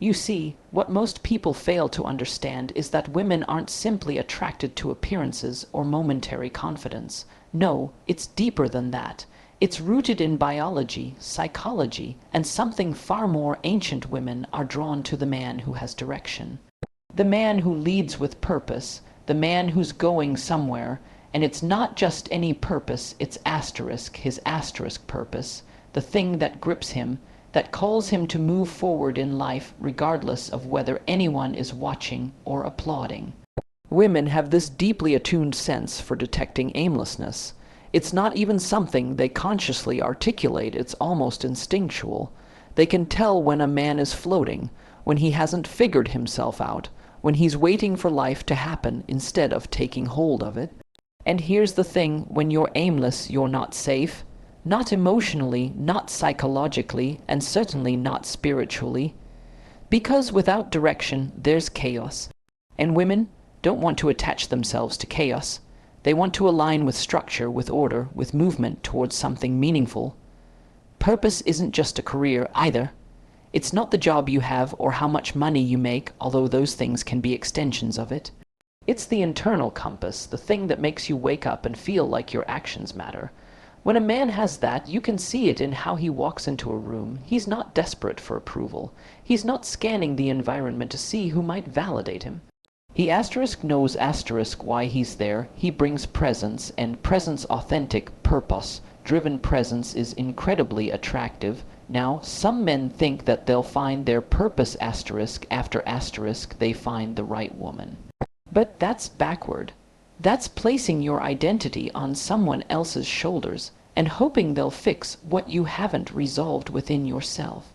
You see, what most people fail to understand is that women aren't simply attracted to appearances or momentary confidence. No, it's deeper than that. It's rooted in biology, psychology, and something far more ancient. Women are drawn to the man who has direction. The man who leads with purpose, the man who's going somewhere, and it's not just any purpose, it's his asterisk purpose, the thing that grips him, that calls him to move forward in life regardless of whether anyone is watching or applauding. Women have this deeply attuned sense for detecting aimlessness. It's not even something they consciously articulate, it's almost instinctual. They can tell when a man is floating, when he hasn't figured himself out, when he's waiting for life to happen instead of taking hold of it. And here's the thing, when you're aimless, you're not safe. Not emotionally, not psychologically, and certainly not spiritually. Because without direction, there's chaos. And women don't want to attach themselves to chaos. They want to align with structure, with order, with movement towards something meaningful. Purpose isn't just a career either. It's not the job you have or how much money you make, although those things can be extensions of it. It's the internal compass, the thing that makes you wake up and feel like your actions matter. When a man has that, you can see it in how he walks into a room. He's not desperate for approval. He's not scanning the environment to see who might validate him. He knows why he's there. He brings presence, and presence, authentic, purpose-driven presence is incredibly attractive. Now, some men think that they'll find their purpose after they find the right woman. But that's backward. That's placing your identity on someone else's shoulders and hoping they'll fix what you haven't resolved within yourself.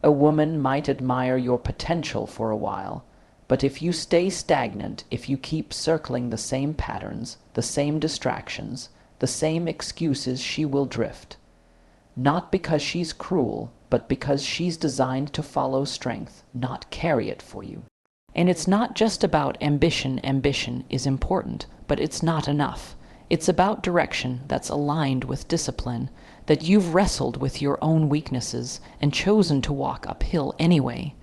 A woman might admire your potential for a while, but if you stay stagnant, if you keep circling the same patterns, the same distractions, the same excuses, she will drift. Not because she's cruel, but because she's designed to follow strength, not carry it for you. And it's not just about ambition. Ambition is important, but it's not enough. It's about direction that's aligned with discipline, that you've wrestled with your own weaknesses and chosen to walk uphill anyway.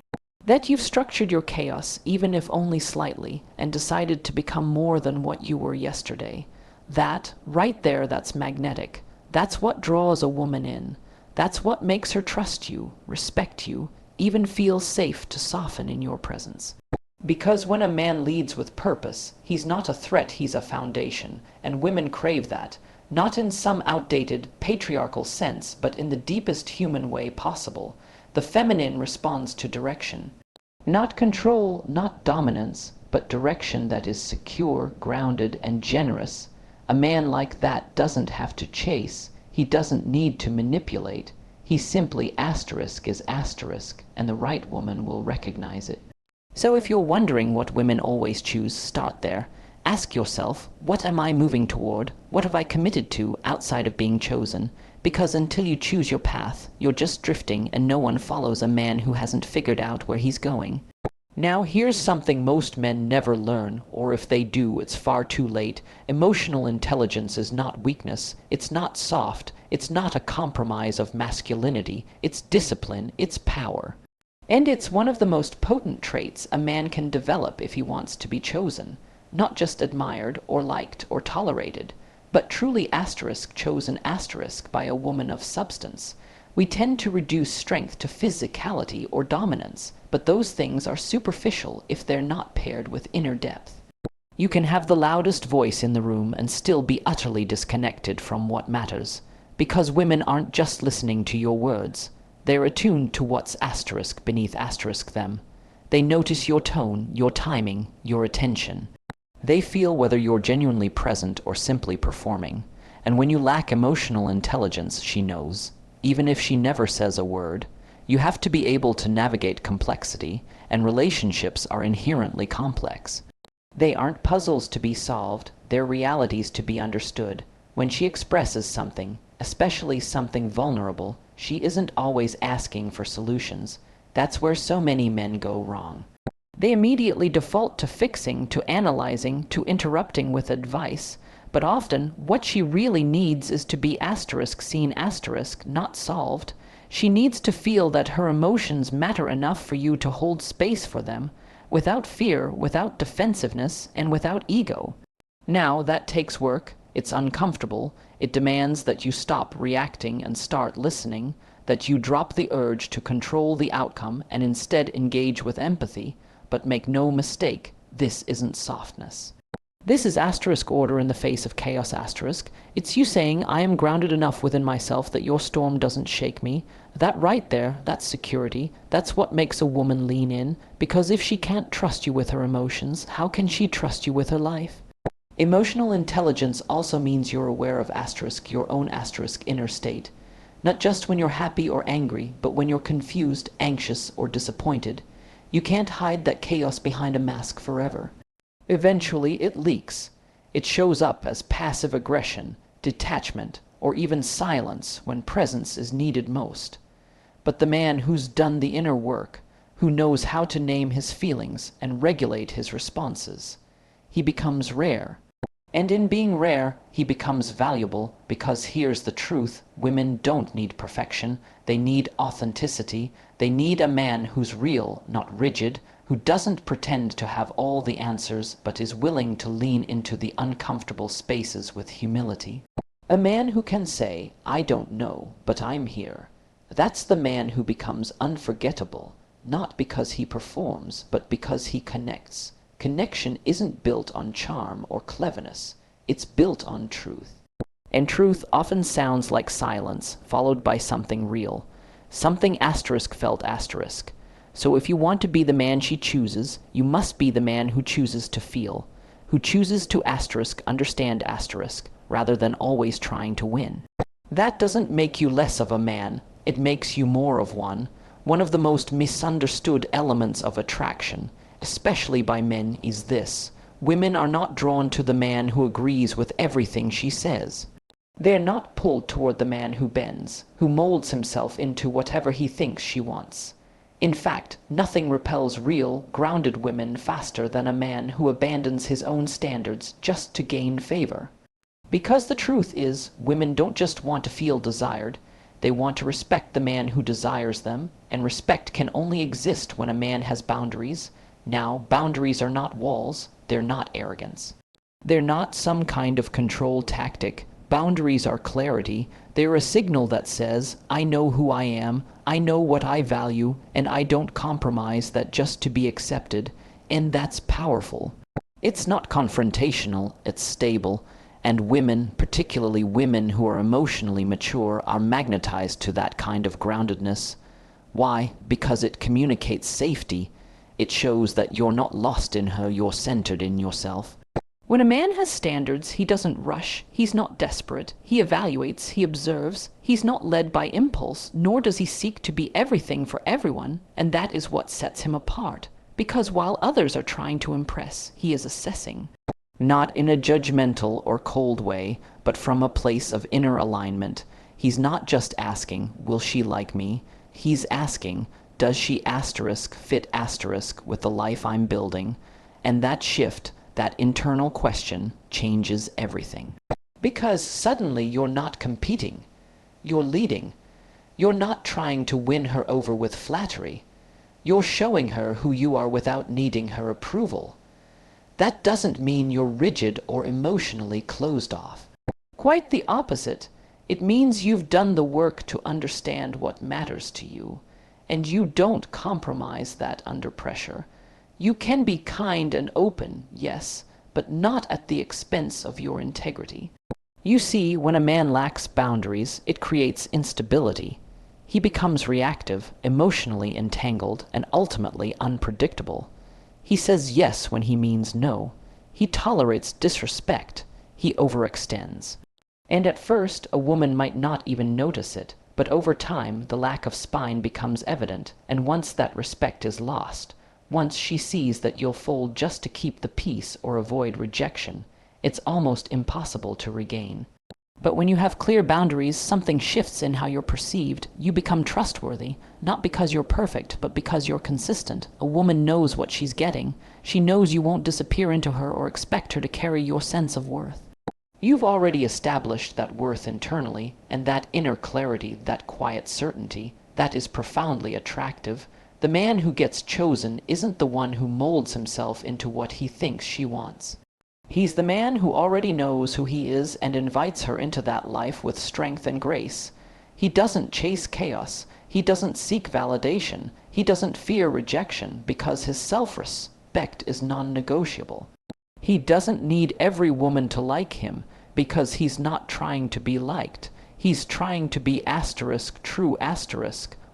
That you've structured your chaos, even if only slightly, and decided to become more than what you were yesterday. That, right there, that's magnetic. That's what draws a woman in. That's what makes her trust you, respect you, even feel safe to soften in your presence. Because when a man leads with purpose, he's not a threat, he's a foundation, and women crave that, not in some outdated, patriarchal sense, but in the deepest human way possible. The feminine responds to direction. Not control, not dominance, but direction that is secure, grounded, and generous. A man like that doesn't have to chase, he doesn't need to manipulate. He simply is and the right woman will recognize it. So if you're wondering what women always choose, start there. Ask yourself, what am I moving toward? What have I committed to outside of being chosen? Because until you choose your path, you're just drifting and no one follows a man who hasn't figured out where he's going. Now here's something most men never learn, or if they do, it's far too late. Emotional intelligence is not weakness, it's not soft, it's not a compromise of masculinity, it's discipline, it's power. And it's one of the most potent traits a man can develop if he wants to be chosen. Not just admired or liked or tolerated, but truly chosen by a woman of substance. We tend to reduce strength to physicality or dominance, but those things are superficial if they're not paired with inner depth. You can have the loudest voice in the room and still be utterly disconnected from what matters, because women aren't just listening to your words. They're attuned to what's beneath them. They notice your tone, your timing, your attention. They feel whether you're genuinely present or simply performing. And when you lack emotional intelligence, she knows. Even if she never says a word, you have to be able to navigate complexity, and relationships are inherently complex. They aren't puzzles to be solved, they're realities to be understood. When she expresses something, especially something vulnerable, she isn't always asking for solutions. That's where so many men go wrong. They immediately default to fixing, to analyzing, to interrupting with advice, but often what she really needs is to be seen not solved. She needs to feel that her emotions matter enough for you to hold space for them, without fear, without defensiveness, and without ego. Now, that takes work. It's uncomfortable. It demands that you stop reacting and start listening, that you drop the urge to control the outcome and instead engage with empathy. But make no mistake, this isn't softness. This is asterisk order in the face of chaos asterisk. It's you saying, I am grounded enough within myself that your storm doesn't shake me. That right there, that's security. That's what makes a woman lean in, because if she can't trust you with her emotions, how can she trust you with her life? Emotional intelligence also means you're aware of asterisk, your own asterisk inner state. Not just when you're happy or angry, but when you're confused, anxious, or disappointed. You can't hide that chaos behind a mask forever. Eventually, it leaks. It shows up as passive aggression, detachment, or even silence when presence is needed most. But the man who's done the inner work, who knows how to name his feelings and regulate his responses, he becomes rare. And in being rare, he becomes valuable because here's the truth: women don't need perfection, they need authenticity, they need a man who's real, not rigid, who doesn't pretend to have all the answers but is willing to lean into the uncomfortable spaces with humility. A man who can say, I don't know, but I'm here. That's the man who becomes unforgettable, not because he performs, but because he connects. Connection isn't built on charm or cleverness. It's built on truth. And truth often sounds like silence, followed by something real. Something asterisk felt asterisk. So if you want to be the man she chooses, you must be the man who chooses to feel, who chooses to asterisk understand asterisk, rather than always trying to win. That doesn't make you less of a man. It makes you more of one. One of the most misunderstood elements of attraction, especially by men, is this: women are not drawn to the man who agrees with everything she says. They're not pulled toward the man who bends, who molds himself into whatever he thinks she wants. In fact, nothing repels real, grounded women faster than a man who abandons his own standards just to gain favor. Because the truth is, women don't just want to feel desired, they want to respect the man who desires them, and respect can only exist when a man has boundaries. Now, boundaries are not walls, they're not arrogance. They're not some kind of control tactic. Boundaries are clarity. They're a signal that says, I know who I am, I know what I value, and I don't compromise that just to be accepted, and that's powerful. It's not confrontational, it's stable, and women, particularly women who are emotionally mature, are magnetized to that kind of groundedness. Why? Because it communicates safety. It shows that you're not lost in her, you're centered in yourself. When a man has standards, he doesn't rush, he's not desperate, he evaluates, he observes, he's not led by impulse, nor does he seek to be everything for everyone, and that is what sets him apart. Because while others are trying to impress, he is assessing. Not in a judgmental or cold way, but from a place of inner alignment. He's not just asking, will she like me? He's asking, does she asterisk fit asterisk with the life I'm building? And that shift, that internal question, changes everything. Because suddenly you're not competing. You're leading. You're not trying to win her over with flattery. You're showing her who you are without needing her approval. That doesn't mean you're rigid or emotionally closed off. Quite the opposite. It means you've done the work to understand what matters to you, and you don't compromise that under pressure. You can be kind and open, yes, but not at the expense of your integrity. You see, when a man lacks boundaries, it creates instability. He becomes reactive, emotionally entangled, and ultimately unpredictable. He says yes when he means no. He tolerates disrespect. He overextends. And at first, a woman might not even notice it, but over time, the lack of spine becomes evident, and once that respect is lost, once she sees that you'll fold just to keep the peace or avoid rejection, it's almost impossible to regain. But when you have clear boundaries, something shifts in how you're perceived. You become trustworthy, not because you're perfect, but because you're consistent. A woman knows what she's getting. She knows you won't disappear into her or expect her to carry your sense of worth. You've already established that worth internally, and that inner clarity, that quiet certainty, That is profoundly attractive. The man who gets chosen isn't the one who molds himself into what he thinks she wants. He's the man who already knows who he is and invites her into that life with strength and grace. He doesn't chase chaos. He doesn't seek validation. He doesn't fear rejection because his self-respect is non-negotiable. He doesn't need every woman to like him because he's not trying to be liked. He's trying to be true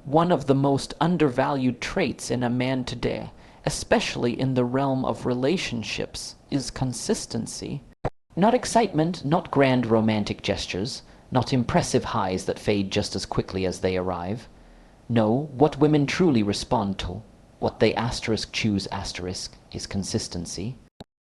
one of the most undervalued traits in a man today, especially in the realm of relationships, is consistency. Not excitement, not grand romantic gestures, not impressive highs that fade just as quickly as they arrive. No, what women truly respond to, what they choose is consistency.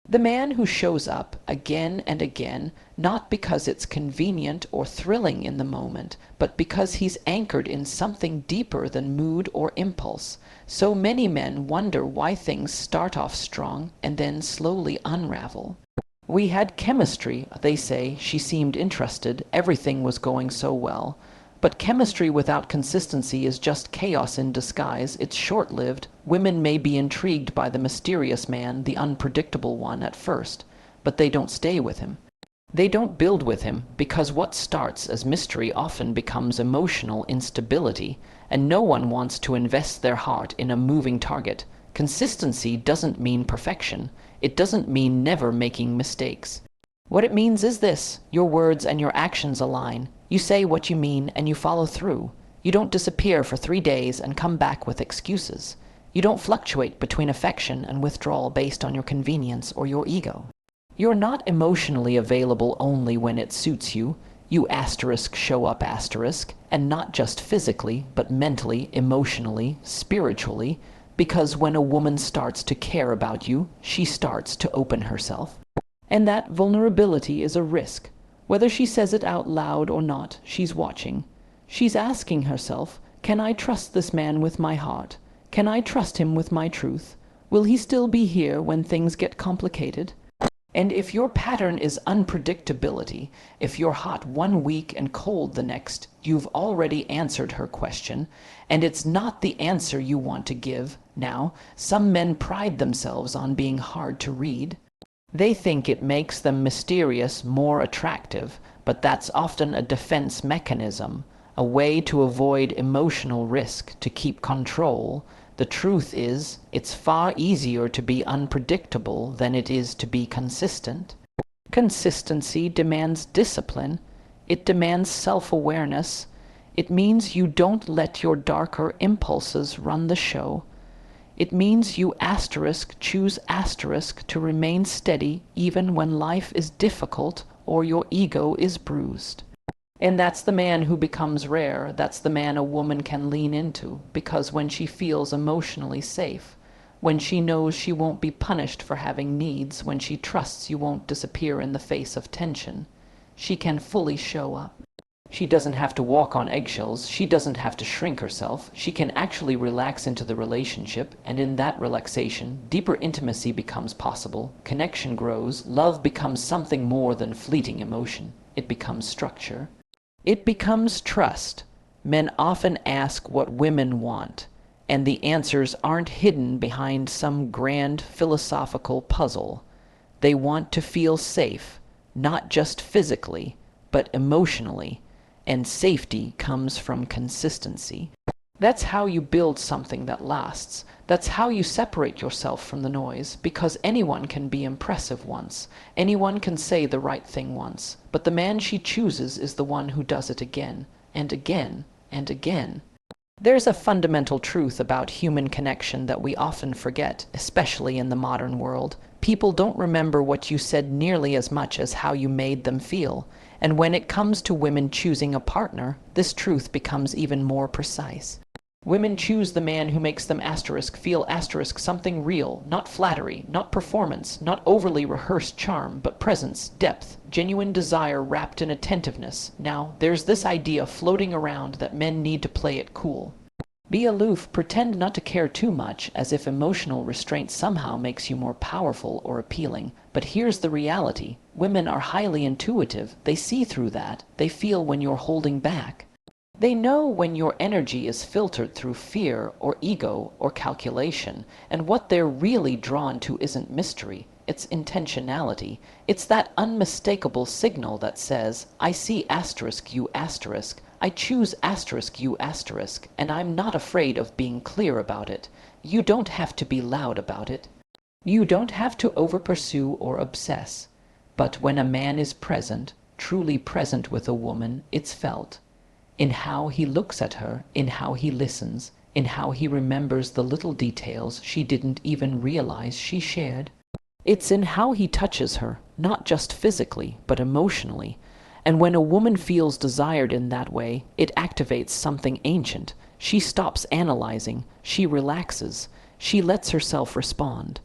The man who shows up again and again, not because it's convenient or thrilling in the moment, but because he's anchored in something deeper than mood or impulse. So many men wonder why things start off strong and then slowly unravel. We had chemistry, they say, she seemed interested, everything was going so well. But chemistry without consistency is just chaos in disguise. It's short-lived. Women may be intrigued by the mysterious man, the unpredictable one at first, but they don't stay with him. They don't build with him, because what starts as mystery often becomes emotional instability, and no one wants to invest their heart in a moving target. Consistency doesn't mean perfection. It doesn't mean never making mistakes. What it means is this: your words and your actions align. You say what you mean and you follow through. You don't disappear for 3 days and come back with excuses. You don't fluctuate between affection and withdrawal based on your convenience or your ego. You're not emotionally available only when it suits you. You show up and not just physically, but mentally, emotionally, spiritually, because when a woman starts to care about you, she starts to open herself. And that vulnerability is a risk. Whether she says it out loud or not, she's watching. She's asking herself, can I trust this man with my heart? Can I trust him with my truth? Will he still be here when things get complicated? And if your pattern is unpredictability, if you're hot 1 week and cold the next, you've already answered her question, and it's not the answer you want to give. Now, some men pride themselves on being hard to read. They think it makes them mysterious, more attractive, but that's often a defense mechanism, a way to avoid emotional risk, to keep control. The truth is, it's far easier to be unpredictable than it is to be consistent. Consistency demands discipline. It demands self-awareness. It means you don't let your darker impulses run the show. It means you choose to remain steady even when life is difficult or your ego is bruised. And that's the man who becomes rare. That's the man a woman can lean into, because when she feels emotionally safe, when she knows she won't be punished for having needs, when she trusts you won't disappear in the face of tension, she can fully show up. She doesn't have to walk on eggshells. She doesn't have to shrink herself. She can actually relax into the relationship, and in that relaxation, deeper intimacy becomes possible, connection grows, love becomes something more than fleeting emotion. It becomes structure. It becomes trust. Men often ask what women want, and the answers aren't hidden behind some grand philosophical puzzle. They want to feel safe, not just physically, but emotionally. And safety comes from consistency. That's how you build something that lasts. That's how you separate yourself from the noise, because anyone can be impressive once. Anyone can say the right thing once. But the man she chooses is the one who does it again, and again, and again. There's a fundamental truth about human connection that we often forget, especially in the modern world. People don't remember what you said nearly as much as how you made them feel. And when it comes to women choosing a partner, this truth becomes even more precise. Women choose the man who makes them feel something real, not flattery, not performance, not overly rehearsed charm, but presence, depth, genuine desire wrapped in attentiveness. Now, there's this idea floating around that men need to play it cool. Be aloof, pretend not to care too much, as if emotional restraint somehow makes you more powerful or appealing. But here's the reality. Women are highly intuitive. They see through that. They feel when you're holding back. They know when your energy is filtered through fear or ego or calculation, and what they're really drawn to isn't mystery, it's intentionality. It's that unmistakable signal that says, I see asterisk you asterisk, I choose asterisk you asterisk, and I'm not afraid of being clear about it. You don't have to be loud about it. You don't have to over-pursue or obsess. But when a man is present, truly present with a woman, it's felt. In how he looks at her, in how he listens, in how he remembers the little details she didn't even realize she shared. It's in how he touches her, not just physically, but emotionally. And when a woman feels desired in that way, it activates something ancient. She stops analyzing, she relaxes, she lets herself respond.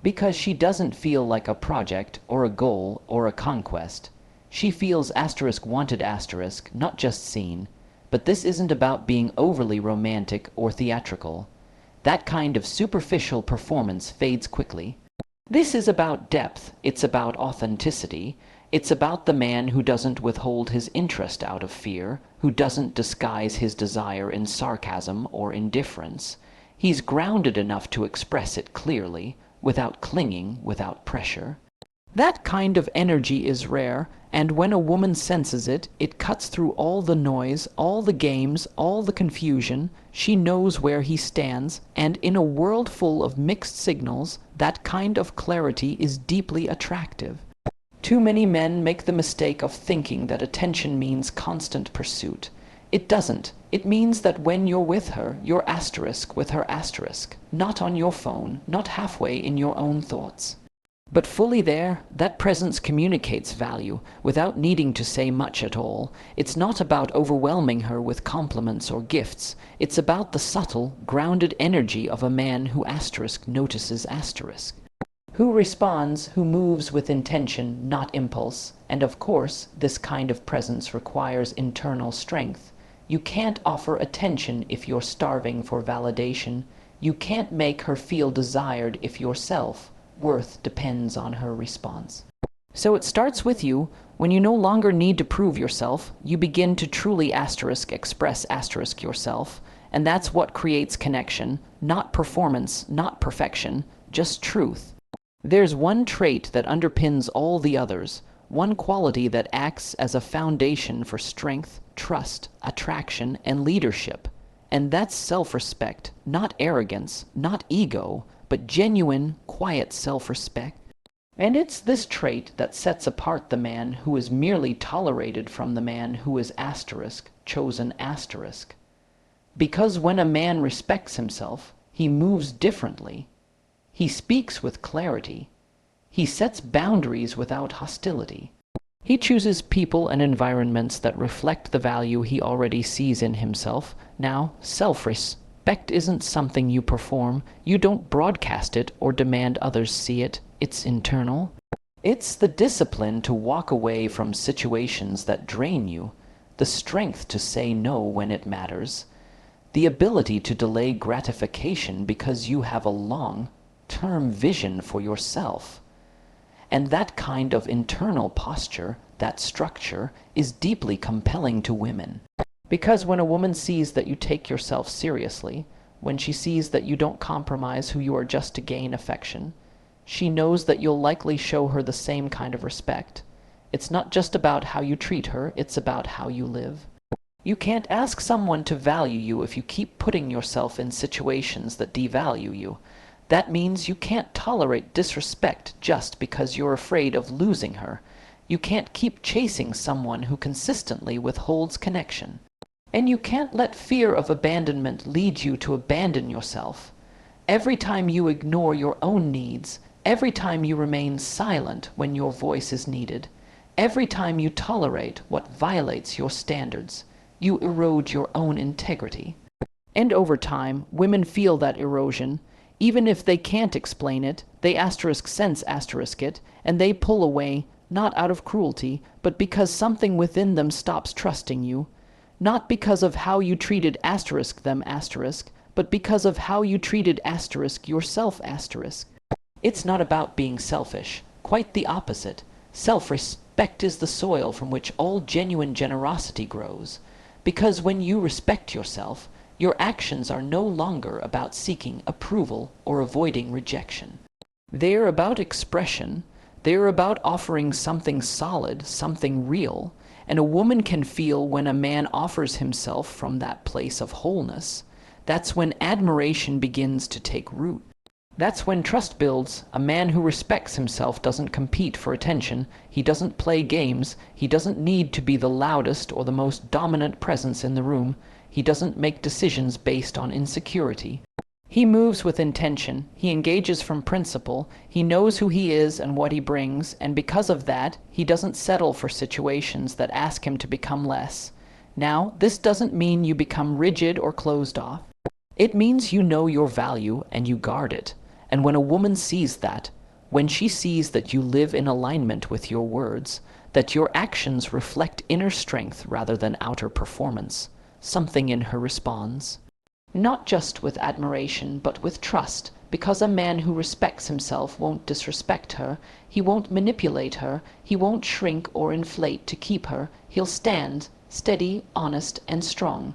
Because she doesn't feel like a project, or a goal, or a conquest. She feels asterisk wanted asterisk, not just seen. But this isn't about being overly romantic or theatrical. That kind of superficial performance fades quickly. This is about depth, it's about authenticity, it's about the man who doesn't withhold his interest out of fear, who doesn't disguise his desire in sarcasm or indifference. He's grounded enough to express it clearly, without clinging, without pressure. That kind of energy is rare, and when a woman senses it, it cuts through all the noise, all the games, all the confusion. She knows where he stands, and in a world full of mixed signals, that kind of clarity is deeply attractive. Too many men make the mistake of thinking that attention means constant pursuit. It doesn't. It means that when you're with her, you're asterisk with her asterisk, not on your phone, not halfway in your own thoughts. But fully there, that presence communicates value, without needing to say much at all. It's not about overwhelming her with compliments or gifts. It's about the subtle, grounded energy of a man who asterisk notices asterisk. Who responds, who moves with intention, not impulse. And of course, this kind of presence requires internal strength. You can't offer attention if you're starving for validation. You can't make her feel desired if you're self-worth depends on her response. So it starts with you. When you no longer need to prove yourself, you begin to truly asterisk express asterisk yourself. And that's what creates connection, not performance, not perfection, just truth. There's one trait that underpins all the others, one quality that acts as a foundation for strength, trust, attraction, and leadership. And that's self-respect, not arrogance, not ego, but genuine, quiet self-respect. And it's this trait that sets apart the man who is merely tolerated from the man who is asterisk, chosen asterisk. Because when a man respects himself, he moves differently. He speaks with clarity. He sets boundaries without hostility. He chooses people and environments that reflect the value he already sees in himself. Now, self-respect isn't something you perform. You don't broadcast it or demand others see it. It's internal. It's the discipline to walk away from situations that drain you, the strength to say no when it matters, the ability to delay gratification because you have a long-term vision for yourself. And that kind of internal posture, that structure, is deeply compelling to women. Because when a woman sees that you take yourself seriously, when she sees that you don't compromise who you are just to gain affection, she knows that you'll likely show her the same kind of respect. It's not just about how you treat her, it's about how you live. You can't ask someone to value you if you keep putting yourself in situations that devalue you. That means you can't tolerate disrespect just because you're afraid of losing her. You can't keep chasing someone who consistently withholds connection. And you can't let fear of abandonment lead you to abandon yourself. Every time you ignore your own needs, every time you remain silent when your voice is needed, every time you tolerate what violates your standards, you erode your own integrity. And over time, women feel that erosion. Even if they can't explain it, they sense it, and they pull away, not out of cruelty, but because something within them stops trusting you. Not because of how you treated them, but because of how you treated yourself, It's not about being selfish. Quite the opposite. Self-respect is the soil from which all genuine generosity grows. Because when you respect yourself, your actions are no longer about seeking approval or avoiding rejection. They're about expression. They're about offering something solid, something real. And a woman can feel when a man offers himself from that place of wholeness. That's when admiration begins to take root. That's when trust builds. A man who respects himself doesn't compete for attention. He doesn't play games. He doesn't need to be the loudest or the most dominant presence in the room. He doesn't make decisions based on insecurity. He moves with intention. He engages from principle. He knows who he is and what he brings, and because of that, he doesn't settle for situations that ask him to become less. Now, this doesn't mean you become rigid or closed off. It means you know your value and you guard it. And when a woman sees that, when she sees that you live in alignment with your words, that your actions reflect inner strength rather than outer performance, something in her responds. Not just with admiration, but with trust, because a man who respects himself won't disrespect her, he won't manipulate her, he won't shrink or inflate to keep her, he'll stand, steady, honest, and strong.